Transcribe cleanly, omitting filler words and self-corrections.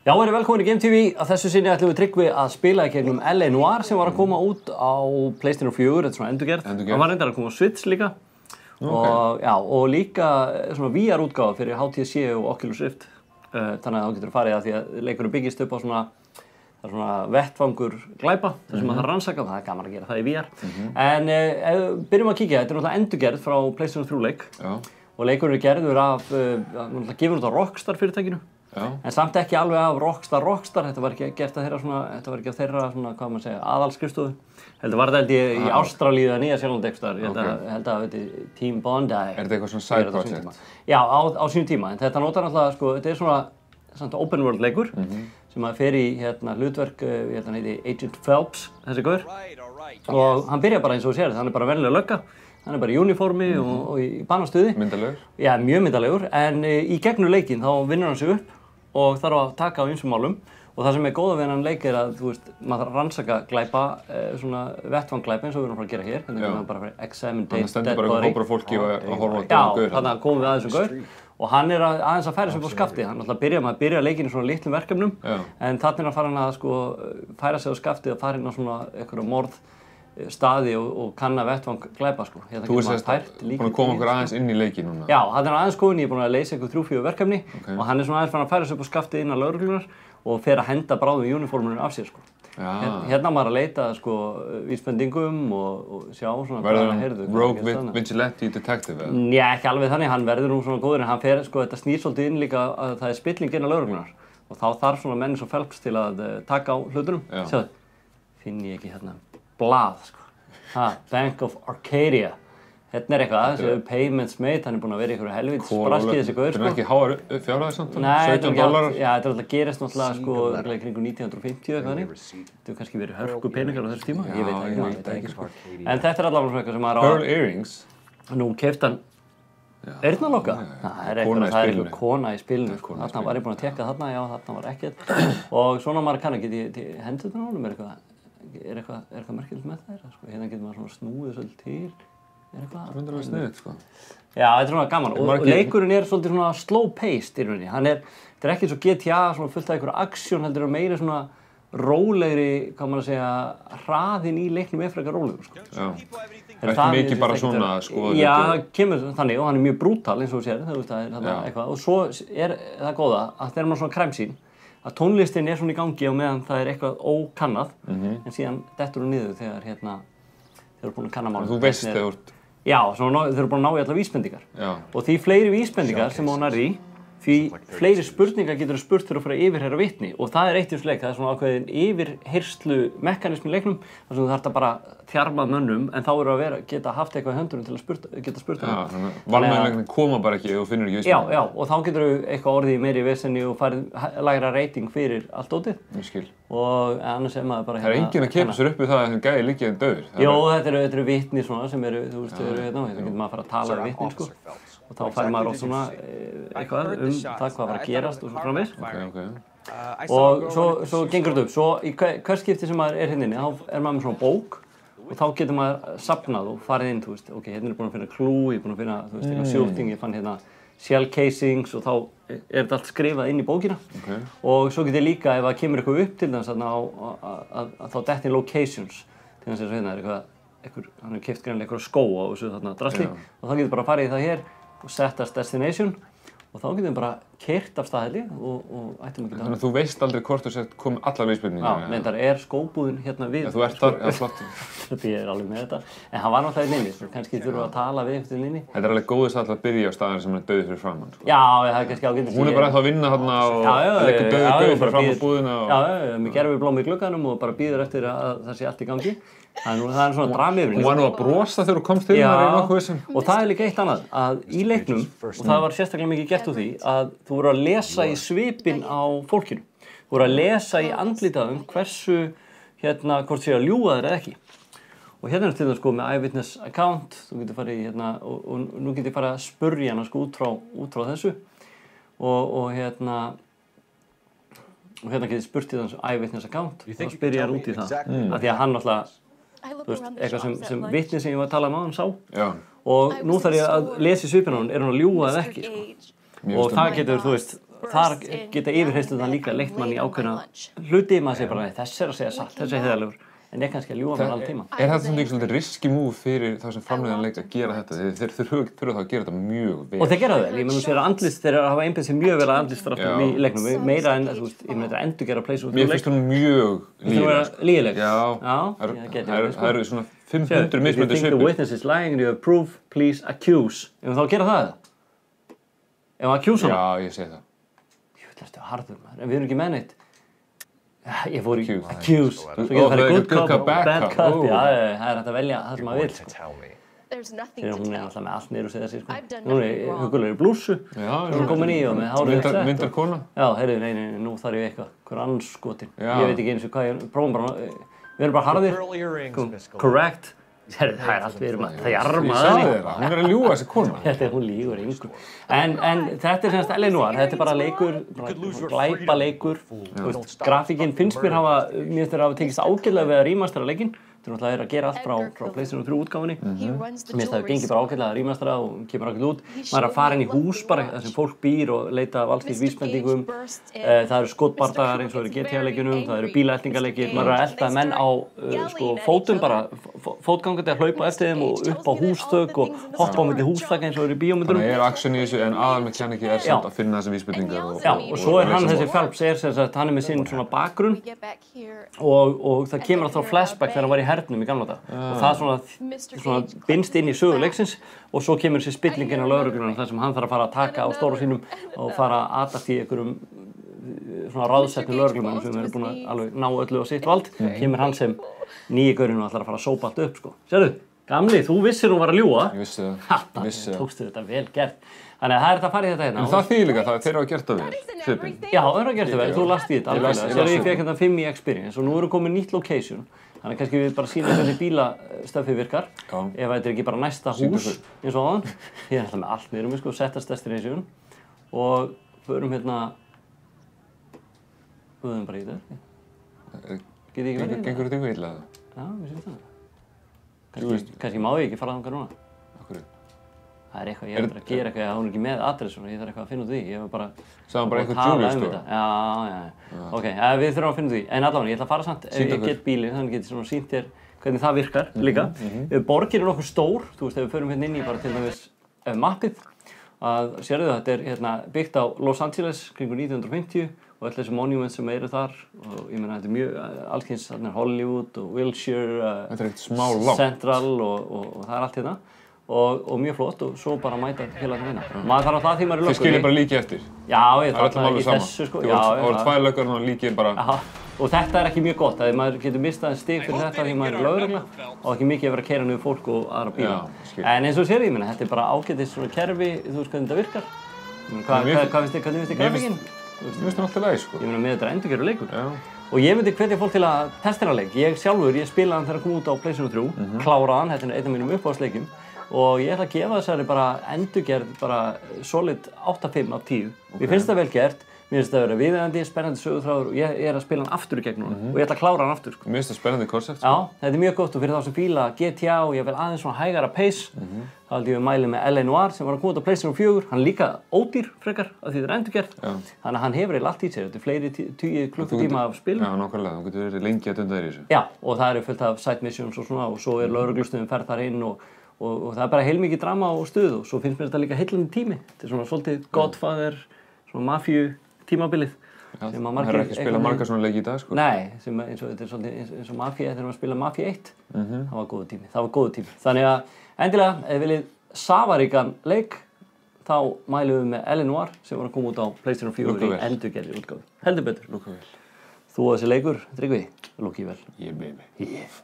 Já, verið velkomin í Game TV. Að þessu sinni ætlum við Tryggvi að spila í gegnum LA Noire sem var að koma út á PlayStation 4, þetta er svona endurgerð. Það var reyndar að koma á Switch líka. Og, já, og líka svona VR-útgáfa fyrir HTC og Oculus Rift. Þannig að þá getur farið að því að leikurinn byggist upp á svona, það er svona vettfangur glæpa, þar sem maður þarf að rannsaka, það er gaman að gera það í VR. En byrjum að kíkja, þetta er náttúrulega endurgerð frá PlayStation 3 leik. Og leikurinn er gerður af, gefur út á Rockstar fyrirtækinu. En samt ekki alveg af Rockstar, þetta var ekki gert að þeirra svona, þetta var ekki af þeirra svona, hvað maður segja, aðalskrifstofu. Heldur var þetta held ég í Ástralíu eða Nýja-Sjálandi einhvers staðar, ég held að þetta Team Bondi. Er þetta eitthvað svona side project? Já, á sínum tíma, en þetta notar náttúrulega, sko, þetta er svona open world leikur sem að fer í hlutverk, ég held að hann heiti Agent Phelps, þessi gaur. Og hann byrjar bara eins og þú sér, hann er bara venjulega lögga. Hann er bara í uniformi og í banastuði. Myndalegur? Já, mjög myndalegur, en í gegnum leikinn þá vinnur hann sig upp og þarf að taka á ýmsum málum. Og það sem er góða við hennan leik er að, þú veist, maður þarf að rannsaka glæpa, svona vettvanglæpa eins og við erum að fara að gera hér. Þannig að bara fyrir examine dead body. Þannig stendur bara hópur af fólki og horfa á döðum gaur. Já, þannig að komum við aðeins um gaur. Og hann er aðeins að færa sig upp á skaftið. Hann alltaf byrja leikinn í svona litlum verkefnum. En þannig að fara hann að sko, færa sig á skaftið og fara inn á svona einhverja morðstaði og kanna vettvang glæpa sko. Þú búinn að koma okkur aðeins inn í leikinn núna? Já, hann er aðeins komin, ég er búinn að leysa einhver 3-4 verkefni og hann er svona aðeins farin að færa sig upp á skaftið inn á lögreglunar og fer að henda bráðum uniformunum af sér sko. Hérna maður að leita sko vísbendingum og sjá svona hvað heyrðu. Rogue Vigilante Detective eða? Já, ekki alveg þannig, hann verður nú svona góður en hann fer sko, þetta snýr svolítið inn líka að það er spilling inn á lögreglunar og þá þarf svona menn eins og Phelps til að taka á hlutunum. Sjáðu, finn ég ekki hérna blað sko. Bank of Arcadia. Hérna er eitthvað, þessi Payments Mate, hann er búinn að vera í einhverju helvítis braskið þessi gaur sko. Þetta er ekki háar fjárhæðir samt? Nei, $17? Já, þetta er alltaf gerist náttúrulega sko kringum 1950 eitthvað þannig. Þetta hefur kannski verið hörku peningar á þessu tíma, ég veit það ekki sko. En þetta er allavega svona eitthvað sem maður á Pearl Earrings? Nú keypti hann eyrnalokka. Það er eitthvað kona í spilinu sko. Þarna var ég búinn að tékka þarna, já þarna var ekkert. Og svona maður kann ekki hendur þetta á honum, er eitthvað merkilegt með það sko. Hérna getur maður svona snúið svolítið til. Það er alveg sniðugt sko. Já, þetta er svona gaman og leikurinn er svolítið svona slow paced í rauninni. Þetta er ekki eins og GTA svona fullt af einhverju aksjón, heldur meira svona rólegri, hvað maður að segja, hraðinn í leiknum er frekar rólegur sko. Já. Ekki mikið bara svona sko. Já, það kemur þannig og hann er mjög brútal eins og þú sér, það er þarna eitthvað. Og svo er það góða að þegar maður svona kræmsýn, að tónlistin er svona í gangi á meðan það er eitthvað ókannað, en síðan dettur hún niður þegar þeir eru búin að kanna málum. Þú veist þegar þú ert... Já, þeir eru búin að ná í allar vísbendingar. Og því fleiri vísbendingar sem hún nærði í, því fleiri spurningar getur þú spurt þegar þú fyrir að yfirheyra vitni. Og það er eitt í þessu leik, það er svona ákveðin yfirheyrslu mekanismi í leiknum, þar sem þú þarft að bara þjarma mönnum, en þá eru að geta haft eitthvað í höndunum til að geta spurt Já, þannig að valmöguleikarnir koma bara ekki ef þú finnur ekki vísbendingar. Já, og þá getur þú eitthvað orðið í meiri vesenni og farið lægra rating fyrir allt dótið. Ég skil. Og annars er maður bara Það er enginn að keypa sér upp við það að þessi gæi liggi en dauður. Jó, þetta eru vitni svona sem eru, þú veist, hérna getur maður að fara að tala við vitnin sko. Og þá fær maður oft svona eitthvað það hvað var að gerast og svo framvegis. Og svo gengur þetta upp. Svo í hvert skipti sem maður er hérna inni, þá er maður með svona bók og þá getur maður safnað og farið inn, þú veist, ok, hérna er búin að finna clue, ég er búin að finna, þú veist, eitthvað shooting, ég fann hérna shell casings og þá er þetta allt skrifað inn í bókina. Og svo getur líka, ef það kemur eitthvað upp til þess að þá dett inn locations. Til þess að hérna er eitthvað, hann hefur keypt greinilega eitthvað skóa og þessu þarna drasli og þá getur bara farið í það hér og sett as destination og þá getum við bara keyrt af staðhelli og ættum að geta... Þannig að þú veist aldrei hvort þú sett komið allar vísbendingar. Já, reyndar er skóbúðin hérna við. Þú ert þar, flott. Ég er alveg með þetta. En hann var náttúrulega inni, svo kannski þurfum við að tala við eftir inni. Þetta er alveg góðist alltaf að byrja á staðar sem er dauður fyrir framann. Já, það er kannski ágætt. Hún er bara ennþá að vinna þarna og leggur dauður fyrir fram á búðina. Já, mér gerum við blóm í glugganum og bara bíður eftir að það sé allt í gangi. Það er svona drama yfir henni. Hún var nú að brosa þegar þú komst til hennar í nokkuð vissum. Og það er líka eitt annað, að í leiknum, og það var sérstaklega mikið gert úr því, að þú voru að lesa í svipinn á fólkinu. Þú voru að lesa í andlitaðum hversu, hvort sé að ljúga þér eða ekki. Og hérna er til þess sko með eyewitness account, þú getur farið í og nú getur ég farið að spurja hana sko út frá þessu. Og hérna getur ég spurt í þessu eyewitness account og spyr ég hann út í það. Af því að hann náttúrulega þú veist, eitthvað sem vitni sem ég var að tala um sá. Og nú þarf ég að lesa í svipinn á hann, er hann að ljúga eða ekki sko. Og það getur, þú veist, þar geta yfirheyrslurnar líka leitt mann í ákveðna hluti, maður segir bara, nei, þessi að segja satt, þessi heiðarlegur, en ég kannski að ljúga mér allan tíma. Þetta svona ekki svolítið risky move fyrir það sem framleiðan leik að gera þetta? Þeir þurfa þá að gera þetta mjög vel. Og þeir gera það vel, ég menn þú sér að andlist, þeir hafa einbætt sér mjög vel að andlistdraftum í leiknum, meira en, þú veist, ég menn þetta endurgera play-sul. Mér finnst hún mjög lígileg. Lígileg? Já, það eru svona 500 mismunandi svipur. If you think the witness is lying and you have proof, please accuse. Ef þá gera það? Ef hann accuse hana? Já, ég segi það. Jú, þetta er harður maður, en við erum ekki með neitt. Ég fór í accuse, svo getur það farið good cop, bad cop, já, það er hægt að velja það sem maður vil, sko. Þegar hún alltaf með allt niður og segja sig, sko. Hún hugulega í blússu, sem hún komin í og með hárið sett. Myndarkona? Já, heyrðu, nei, nú þarf ég eitthvað, hver anskotin. Ég veit ekki eins og hvað ég, prófum bara, við erum bara harðir, correct. Það er allt við erum að þjarma það. Hún er að ljúga þessi kona. Þetta hún lýgur engu. En þetta er semst Eleanor, þetta er bara leikur, glæpa leikur. Grafíkinn finnst mér hafa tekist ágætlega við að remastera leikinn. Þetta er náttúrulega að gera allt frá PlayStation 3 útgáfunni. Mér finnst það gengið bara ágætlega að remastera og kemur ágætlega út. Maður er að fara inn í hús bara, þar sem fólk býr og leita af alls kyns vísbendingum. Það eru skotbardagar eins og eru GTA-leikjunum, það eru bílaeltingaleikir. Maður er að elta menn á fótum bara, fótgangandi að hlaupa eftir þeim og upp á húsþök og hoppa á milli húsþaka eins og eru í bíómyndunum. Þannig action í þessu en aðalmekkaniki samt að finna þessar vísbendingar. Já, og svo hann þessi Phelps hann með sinn svona bakgrunn og það kemur alltaf flashback þegar hann var í hernum í gamla daga og það svona binst inn í sögu leiksins og svo kemur þessi spillingin á lögreglunum þar sem hann þarf að fara að taka á stóru sínum og fara að atast í einhverjum svona ráðsettum lögreglumennum sem eru búin að alveg ná öllu á sitt vald. Kemur hann sem nýi gaurinn og ætlar að fara að sópa allt upp, sko. Sérðu, gamli, þú vissir hún var að ljúga. Ég vissi það. Tókstu þetta vel gert. Þannig að það er þetta að fara í þetta hérna. En það þýðir líka þeir hafa gert það vel, svipinn. Já, þeir hafa gert það vel, þú last í þetta alveg. Sérðu, ég fekk þetta 5 í experience og nú eru komin nýtt location. Þannig að kannski við bara sýnum hvernig bílastöfið virkar. Ef þetta er ekki bara næsta hús eins og áðan. Ég er alltaf með allt niður sko, settast destination og förum hérna höfum bara í þetta. Get ég ekki verið í þetta? Gengur þetta illa það? Já, mér finnst það. Kannski má ég ekki fara þangað núna. Akkurru? Það er eitthvað, ég er bara að gera eitthvað, hún er ekki með adressun og ég þarf eitthvað að finna út því. Ég hef bara... Sagði hann bara einhver Julius sko? Já. Ok, við þurfum að finna út því. En allavega, ég ætla að fara samt, ef ég get bílinn, þannig get ég svona sýnt þér hvernig það virkar líka. Borgin er nokkuð stór, þú veist, ef við förum hérna inn í bara til dæmis mappið. Sérðu þetta er hérna byggt á Los Angeles kringu 1950 og öll þessi monuments sem eru þar og ég meina þetta er mjög allskyns, þarna er Hollywood og Wilshire, Central og það er allt hérna. Og mjög flott og svo bara mæta félagarnir hérna. Maður þarf alltaf að því maður er löggunni. Þið skiljið bara líki eftir? Já, ég þarf alltaf í þessu sko. Það voru 2 löggur og líkið bara... Og þetta er ekki mjög gott, að maður getur mistað stig fyrir þetta því maður er lögregla og ekki mikið að vera að keyra niður fólk og aðra bíla. En eins og sér ég minna, þetta er bara ágætis svona kerfi, þú veist hvernig þetta virkar. Hvernig finnst þið grafíkinn? Mér finnst það alltaf leið sko. Ég meina með þetta er endurgerður leikur. Og ég myndi hvetja fólk til að testa þennan leik. Ég sjálfur, ég spilaði hann þegar hann kom út á PlayStation 3, kláraði hann, þetta er einn af mínum uppáhaldsleikjum. Og ég ætla að gefa þessari bara endurgerð bara solid 8,5 af 10. Mér finnst það vel gert, mér finnst það vera viðeigandi, spennandi söguþráður og ég er að spila hann aftur í gegn núna og ég ætla að klára hann aftur. Mér finnst það spennandi koncept. Já, þetta er mjög gott og fyrir þá sem fíla GTA og ég vil aðeins svona hægara pace, þá held ég við mæli með Eleanor sem var að koma út á PlayStation 4, hann er líka ódýr frekar af því þetta er endurgerð, þannig að hann hefur eiginlega allt í sér, þetta er fleiri 10 klukkutíma af spilum. Já, nákvæmlega, þú getur verið lengi að dunda þér í þessu. Já, og það eru fullt af side missions og svona og svo er lögreglustöðin ferð þar inn og það er bara heilmikið drama og stuð og svo finnst mér þetta líka heillandi tími. Þetta er svona svolítið Godfather, svona mafíu tímabilið. Það er ekki að spila margar svona leiki í dag sko. Nei, eins og mafía, þegar maður spila Mafia 1, það var góður tími. Þannig að endilega, ef þið viljið safaríkan leik, þá mælum við með Eleanor sem var að koma út á PlayStation 4 í endurgerðri útgáfu. Heldur betur. Lúka vel. Þú og þessi leikur, Tryggvi, lúki vel. Yeah, baby. Yeah.